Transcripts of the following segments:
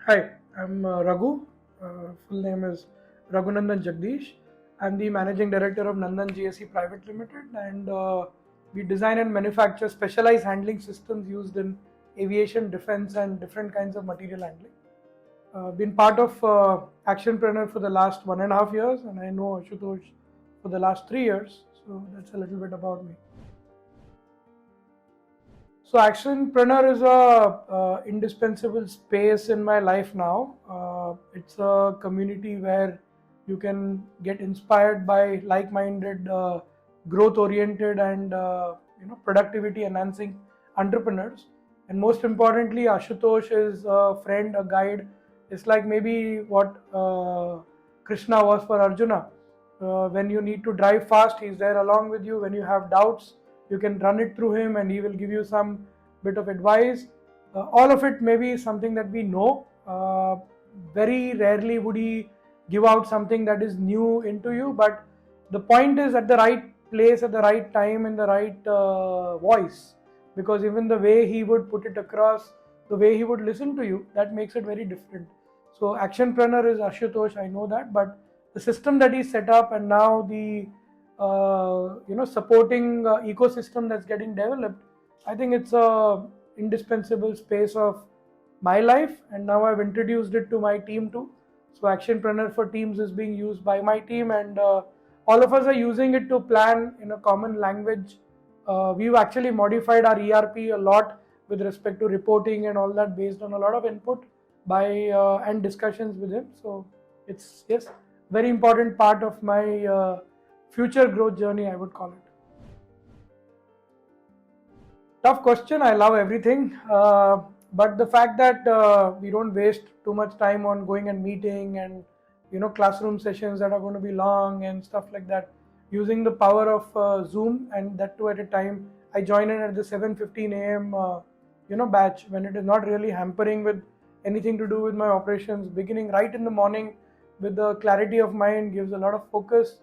Hi, I'm Raghu. Full name is Raghunandan Jagdish. I'm the Managing Director of Nandan GSE Private Limited, and we design and manufacture specialized handling systems used in aviation, defense, and different kinds of material handling. Been part of Actionpreneur for the last 1.5 years, and I know Ashutosh for the last 3 years. So that's a little bit about me. So Actionpreneur is a indispensable space in my life now. It's a community where you can get inspired by like-minded, growth-oriented, and productivity enhancing entrepreneurs. And most importantly, Ashutosh is a friend, a guide. It's like maybe what Krishna was for Arjuna. When you need to drive fast, he's there along with you. When you have doubts, you can run it through him and he will give you some bit of advice. All of it may be something that we know. Very rarely would he give out something that is new into you, but the point is at the right place, at the right time, in the right voice, because even the way he would put it across, the way he would listen to you, that makes it very different. So Actionpreneur is Ashutosh, I know that, but the system that he set up and now the supporting ecosystem that's getting developed, I think it's a indispensable space of my life, and now I've introduced it to my team too. So Actionpreneur for Teams is being used by my team, and all of us are using it to plan in a common language. We've actually modified our ERP a lot with respect to reporting and all that, based on a lot of input by and discussions with him. So it's very important part of my future growth journey, I would call it. Tough question. I love everything, but the fact that we don't waste too much time on going and meeting and classroom sessions that are going to be long and stuff like that, using the power of Zoom, and that too at a time. I join in at the 7:15 a.m. Batch, when it is not really hampering with anything to do with my operations. Beginning right in the morning with the clarity of mind gives a lot of focus.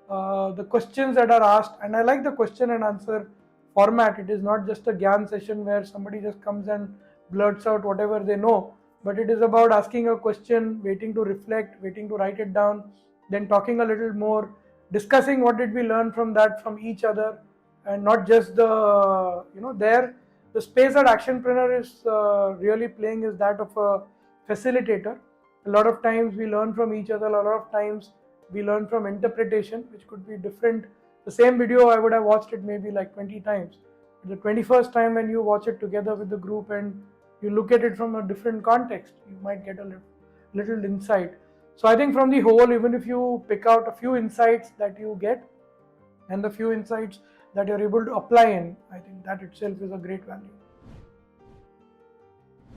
The questions that are asked, and I like the question and answer format. It is not just a Gyan session where somebody just comes and blurts out whatever they know, but it is about asking a question, waiting to reflect, waiting to write it down, then talking a little more, discussing what did we learn from that from each other, and not just the space that Actionpreneur is really playing is that of a facilitator. A lot of times we learn from each other, a lot of times we learn from interpretation, which could be different. The same video, I would have watched it maybe like 20 times. The 21st time when you watch it together with the group and you look at it from a different context, you might get a little insight. So I think from the whole, even if you pick out a few insights that you get and the few insights that you're able to apply in, I think that itself is a great value.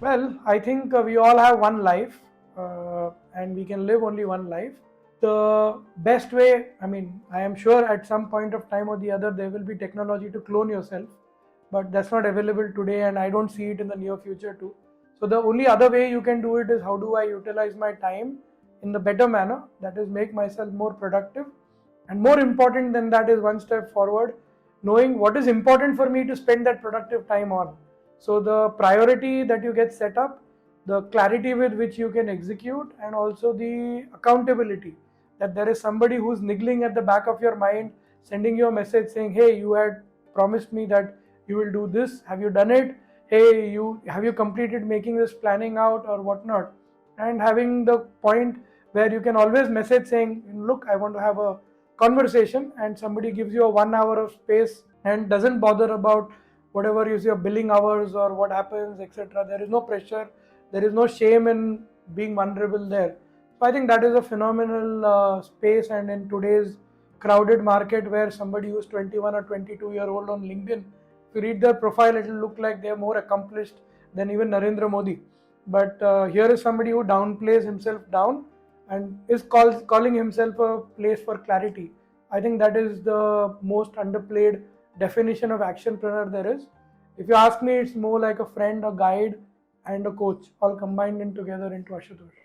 Well, I think we all have one life and we can live only one life. The best way, I am sure at some point of time or the other there will be technology to clone yourself, but that's not available today, and I don't see it in the near future too. So the only other way you can do it is, how do I utilize my time in the better manner, that is make myself more productive, and more important than that is one step forward, knowing what is important for me to spend that productive time on. So the priority that you get set up, the clarity with which you can execute, and also the accountability, that there is somebody who's niggling at the back of your mind, sending you a message saying, hey, you had promised me that you will do this, have you done it? Hey, have you completed making this planning out or whatnot? And having the point where you can always message saying, look, I want to have a conversation, and somebody gives you a 1 hour of space and doesn't bother about whatever is your billing hours or what happens, etc. There is no pressure, there is no shame in being vulnerable there. So I think that is a phenomenal space, and in today's crowded market where somebody who's 21 or 22-year-old on LinkedIn, if you read their profile, it will look like they are more accomplished than even Narendra Modi. But here is somebody who downplays himself down and is calling himself a place for clarity. I think that is the most underplayed definition of Actionpreneur there is. If you ask me, it's more like a friend, a guide, and a coach, all combined in together into Ashutosh.